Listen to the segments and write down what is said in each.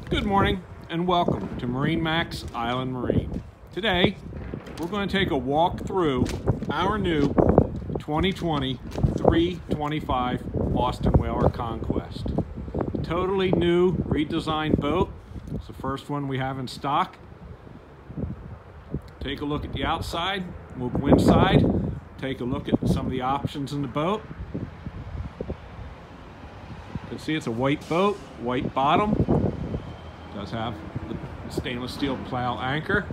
Good morning and welcome to MarineMax Island Marine. Today we're going to take a walk through our new 2020 325 Boston Whaler Conquest. Totally new redesigned boat. It's the first one we have in stock. Take a look at the outside. We'll go inside, take a look at some of the options in the boat. You can see it's a white boat, white bottom. Does have the stainless steel plow anchor.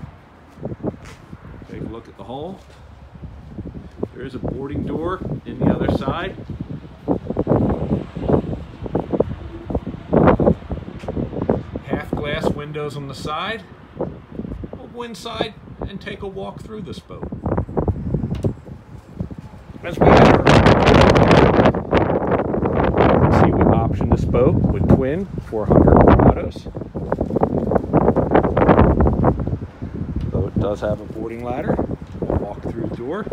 Take a look at the hull. There is a boarding door in the other side. Half glass windows on the side. We'll go inside and take a walk through this boat. As we enter, see we option this boat with twin 400 autos. Boat does have a boarding ladder. We'll walk through the door.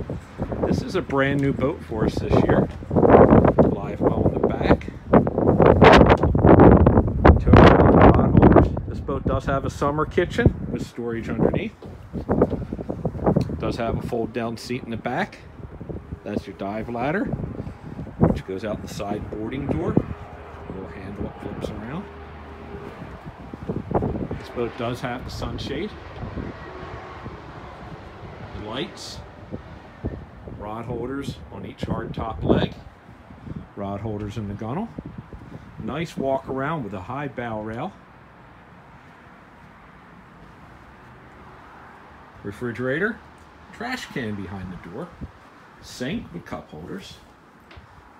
This is a brand new boat for us this year. Live well in the back. Tow rod holders. This boat does have a summer kitchen with storage underneath. Does have a fold down seat in the back. That's your dive ladder, which goes out the side boarding door. A little handle that flips around. This boat does have the sunshade, the lights, rod holders on each hard top leg, rod holders in the gunnel. Nice walk around with a high bow rail. Refrigerator, trash can behind the door, sink with cup holders,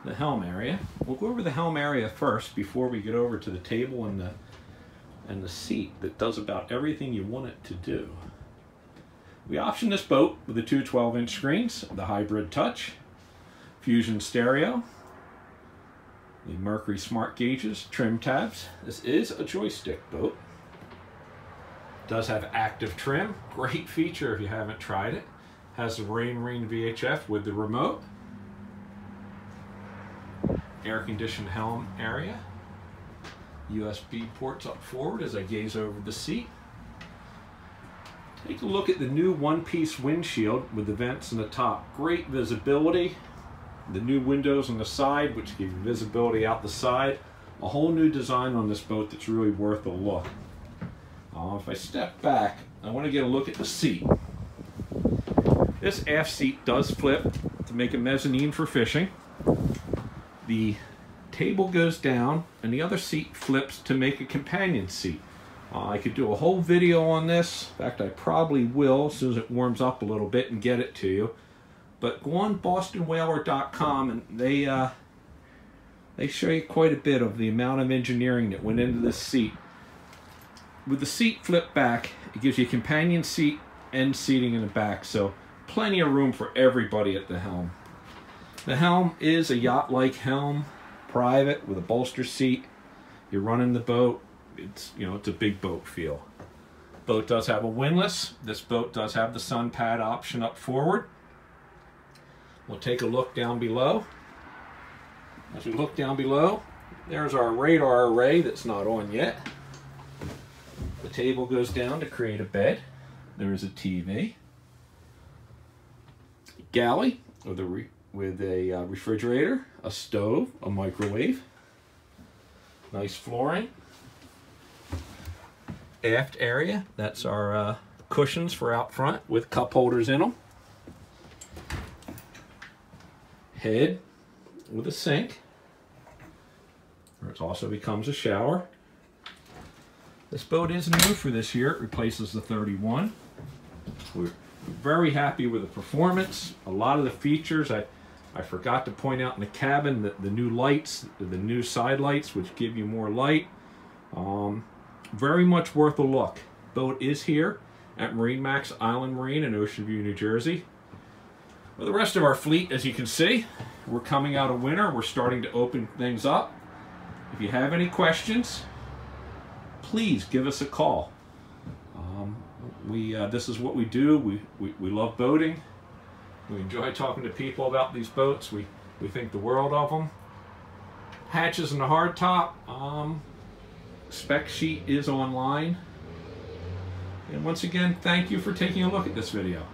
the helm area. We'll go over the helm area first before we get over to the table and the seat that does about everything you want it to do. We optioned this boat with the two 12-inch screens, the hybrid touch, fusion stereo, the Mercury smart gauges, trim tabs. This is a joystick boat. Does have active trim, great feature if you haven't tried it. Has the Marine VHF with the remote. Air conditioned helm area. USB ports up forward as I gaze over the seat. Take a look at the new one-piece windshield with the vents in the top. Great visibility. The new windows on the side, which give you visibility out the side. A whole new design on this boat that's really worth a look. If I step back, I want to get a look at the seat. This aft seat does flip to make a mezzanine for fishing. The table goes down and the other seat flips to make a companion seat. I could do a whole video on this. In fact, I probably will as soon as it warms up a little bit and get it to you. But go on bostonwhaler.com and they show you quite a bit of the amount of engineering that went into this seat. With the seat flipped back, it gives you a companion seat and seating in the back, so plenty of room for everybody at the helm. The helm is a yacht-like helm, private with a bolster seat. You're running the boat. It's a big boat feel. Boat does have a windlass. This boat does have the sun pad option up forward. We'll take a look down below. As we look down below, there's our radar array that's not on yet. The table goes down to create a bed. There is a TV. Galley with a refrigerator, a stove, a microwave. Nice flooring. Aft area, that's our cushions for out front with cup holders in them. Head with a sink. It also becomes a shower. This boat is new for this year. It replaces the 31. We're very happy with the performance. A lot of the features, I forgot to point out in the cabin that the new lights, the new side lights, which give you more light. Very much worth a look. Boat is here at MarineMax Island Marine in Ocean View, New Jersey. For the rest of our fleet, as you can see, we're coming out of winter. We're starting to open things up. If you have any questions, please give us a call. This is what we do. We love boating. We enjoy talking to people about these boats. We think the world of them. Hatches and the hardtop, spec sheet is online. And once again, thank you for taking a look at this video.